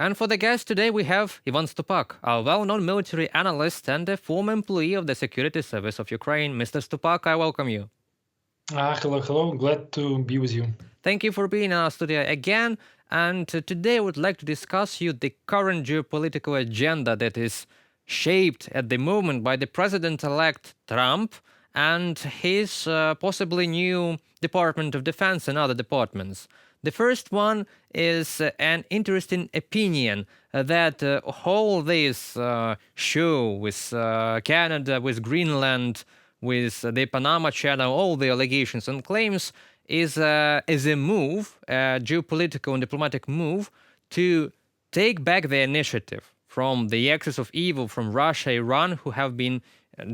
And for the guest today, we have Ivan Stupak, a well-known military analyst and a former employee of the Security Service of Ukraine. Mr. Stupak, I welcome you. Hello. Glad to be with you. Thank you for being in our studio again. And today I would like to discuss you the current geopolitical agenda that is shaped at the moment by the president-elect Trump and his possibly new Department of Defense and other departments. The first one is an interesting opinion that all this show with Canada, with Greenland, with the Panama Channel, all the allegations and claims is a move, a geopolitical and diplomatic move to take back the initiative from the axis of evil from Russia, Iran, who have been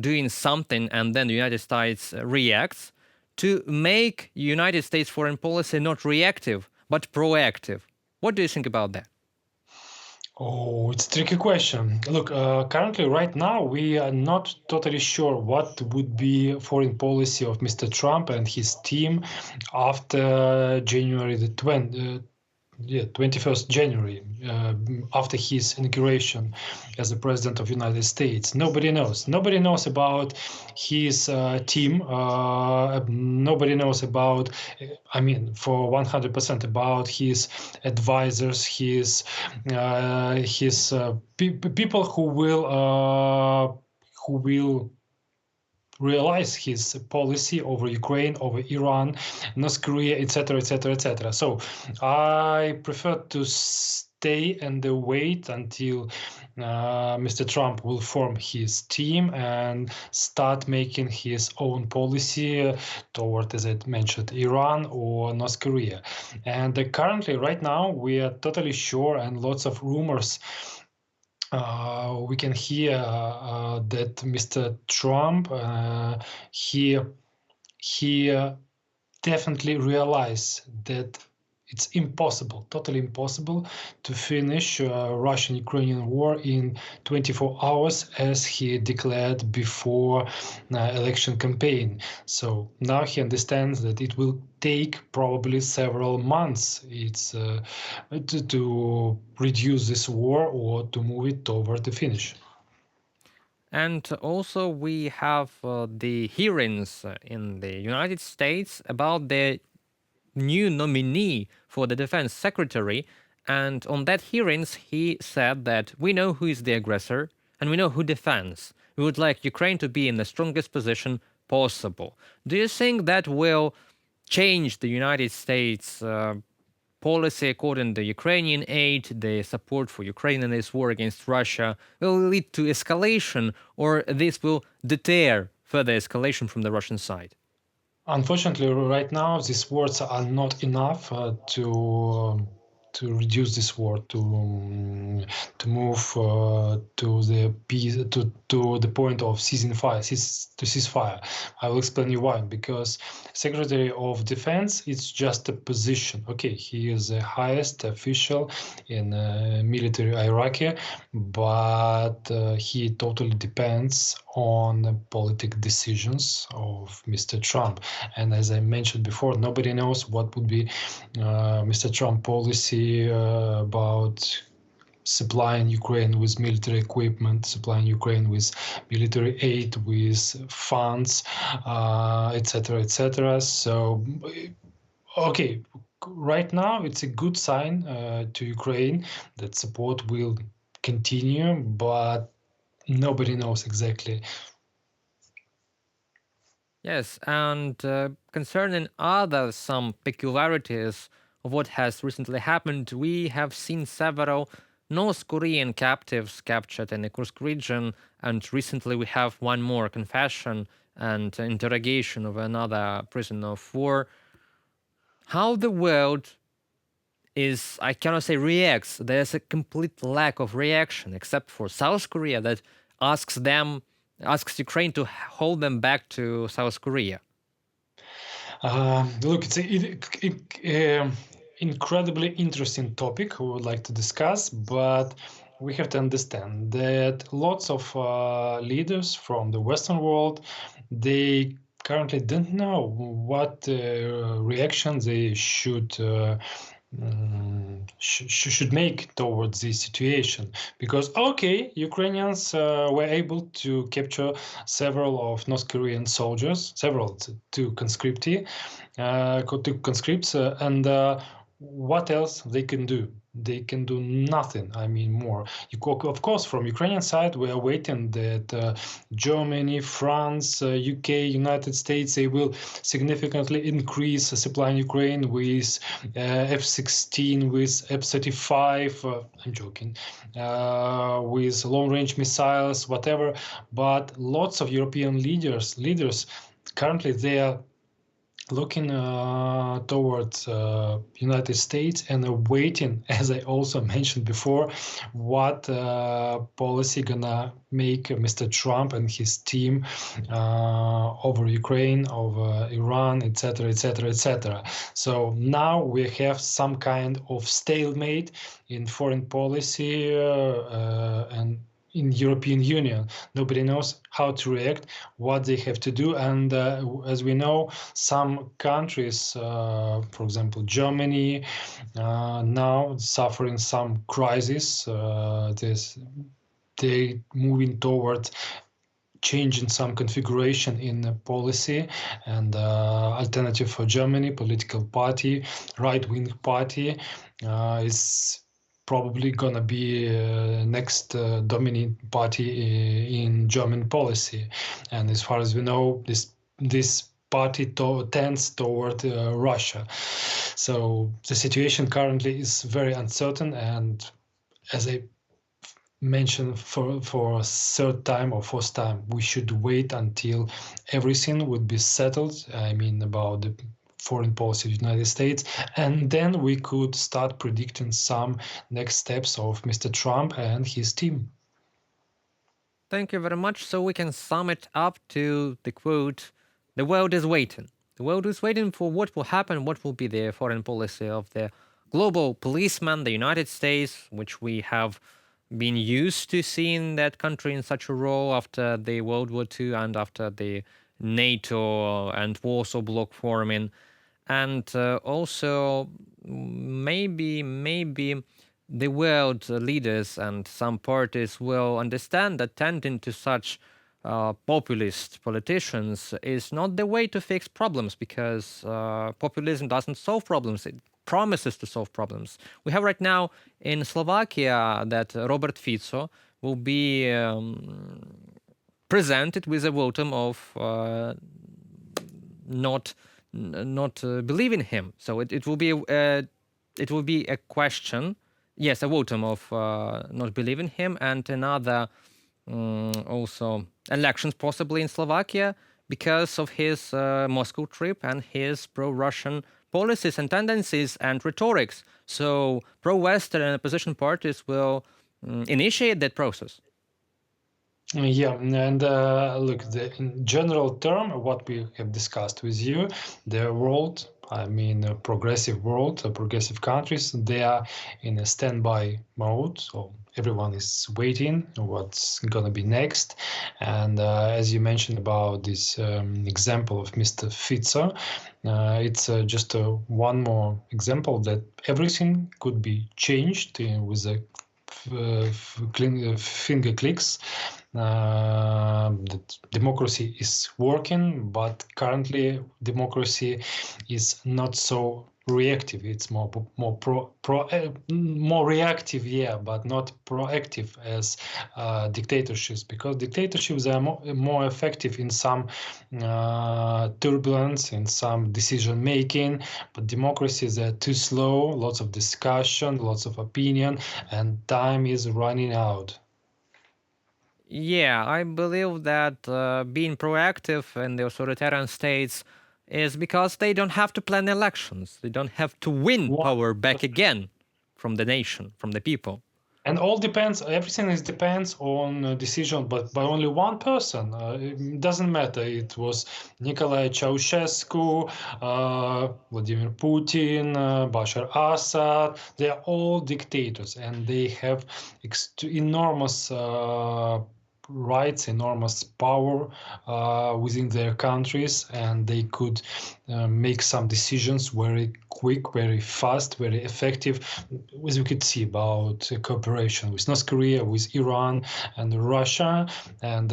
doing something and then the United States reacts, to make United States foreign policy not reactive, but proactive. What do you think about that? Oh, it's a tricky question. Look, currently, right now, we are not totally sure what would be foreign policy of Mr. Trump and his team after January the 21st January, after his inauguration as the president of the United States. Nobody knows. Nobody knows about his team. Nobody knows about, for 100% about his advisors, his people who will realize his policy over Ukraine, over Iran, North Korea, etc., etc., etc. So I prefer to stay and wait until Mr. Trump will form his team and start making his own policy toward, as I mentioned, Iran or North Korea. And currently, right now, we are totally sure, and lots of rumors we can hear that Mr. Trump he definitely realized that it's impossible, totally impossible, to finish Russian-Ukrainian war in 24 hours, as he declared before election campaign. So now he understands that it will take probably several months. It's to reduce this war or to move it toward the finish. And also we have the hearings in the United States about the new nominee for the defense secretary. And on that hearings, he said that we know who is the aggressor and we know who defends. We would like Ukraine to be in the strongest position possible. Do you think that will change the United States policy according to Ukrainian aid, the support for Ukraine in this war against Russia, will lead to escalation, or this will deter further escalation from the Russian side? Unfortunately, right now, these words are not enough to reduce this war, to move to the peace, to the point of ceasefire. I will explain you why. Because Secretary of Defense, it's just a position. Okay, he is the highest official in military hierarchy, but he totally depends on political decisions of Mr. Trump. And as I mentioned before, nobody knows what would be Mr. Trump policy about supplying Ukraine with military equipment, supplying Ukraine with military aid, with funds, etc., etc. So, okay, right now it's a good sign to Ukraine that support will continue, but nobody knows exactly. Yes, and concerning other some peculiarities of what has recently happened, we have seen several North Korean captives captured in the Kursk region, and recently we have one more confession and interrogation of another prisoner of war. How the world is, I cannot say reacts, there's a complete lack of reaction, except for South Korea that asks Ukraine to hold them back to South Korea. Look, it's an incredibly interesting topic we would like to discuss, but we have to understand that lots of leaders from the Western world, they currently don't know what reaction they should should make towards this situation, because okay, Ukrainians were able to capture several of North Korean soldiers, two conscripts, and what else they can do? They can do nothing. I mean, more. Of course, from Ukrainian side, we are waiting that Germany, France, UK, United States, they will significantly increase supplying Ukraine with F-16, with F-35. I'm joking. With long-range missiles, whatever. But lots of European leaders currently they are looking towards United States and waiting, as I also mentioned before, what policy gonna make Mr. Trump and his team over Ukraine, over Iran, etc., etc., etc. So now we have some kind of stalemate in foreign policy and in European Union. Nobody knows how to react, what they have to do, and as we know, some countries, for example, Germany, now suffering some crisis. They moving towards changing some configuration in the policy, and Alternative for Germany political party, right-wing party, is probably gonna be next dominant party in German policy. And as far as we know, this party tends toward Russia. So the situation currently is very uncertain, and as I mentioned for a third time or fourth time, we should wait until everything would be settled. I mean, about the foreign policy of the United States, and then we could start predicting some next steps of Mr. Trump and his team. Thank you very much. So we can sum it up to the quote: "The world is waiting. The world is waiting for what will happen, what will be the foreign policy of the global policeman, the United States, which we have been used to seeing that country in such a role after the World War II and after the NATO and Warsaw Bloc forming. And also, maybe the world leaders and some parties will understand that tending to such populist politicians is not the way to fix problems, because populism doesn't solve problems. It promises to solve problems. We have right now in Slovakia that Robert Fico will be presented with a votum of not believing him. So it will be a question. Yes, a votum of not believing him, and another also elections possibly in Slovakia because of his Moscow trip and his pro-Russian policies and tendencies and rhetorics. So pro-Western and opposition parties will initiate that process. Yeah, and look, in general term, what we have discussed with you, the world, I mean, progressive world, progressive countries, they are in a standby mode. So everyone is waiting what's going to be next. And as you mentioned about this example of Mr. Fico, it's just one more example that everything could be changed with a finger clicks. That democracy is working, but currently democracy is not so reactive. It's more reactive, yeah, but not proactive as dictatorships, because dictatorships are more effective in some turbulence, in some decision making, but democracies are too slow, lots of discussion, lots of opinion, and time is running out. Yeah, I believe that being proactive in the authoritarian states is because they don't have to plan elections. They don't have to win power back again from the nation, from the people. And all depends, everything depends on a decision, but by only one person. It doesn't matter. It was Nicolae Ceausescu, Vladimir Putin, Bashar Assad. They are all dictators, and they have enormous rights, enormous power within their countries, and they could make some decisions very quick, very fast, very effective, as we could see about cooperation with North Korea, with Iran and Russia. And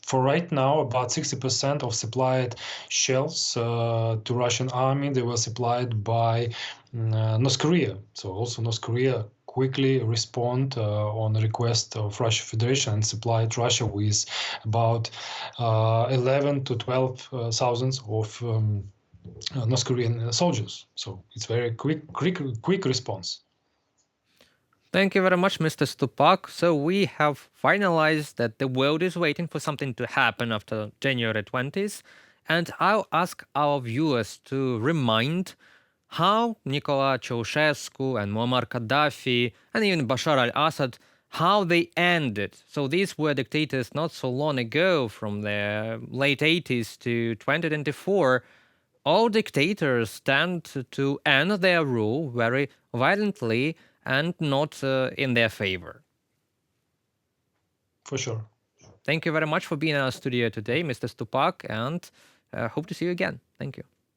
for right now, about 60% of supplied shells to Russian army, they were supplied by North Korea. So also North Korea quickly respond on the request of Russian Federation and supplied Russia with about 11 to 12 thousands of North Korean soldiers. So it's very quick response. Thank you very much, Mr. Stupak. So we have finalized that the world is waiting for something to happen after January 20th. And I'll ask our viewers to remind how Nicolas Ceausescu and Muammar Gaddafi and even Bashar al-Assad, how they ended. So these were dictators not so long ago, from the late 80s to 2024. All dictators tend to end their rule very violently and not in their favor. For sure. Thank you very much for being in our studio today, Mr. Stupak, and hope to see you again. Thank you.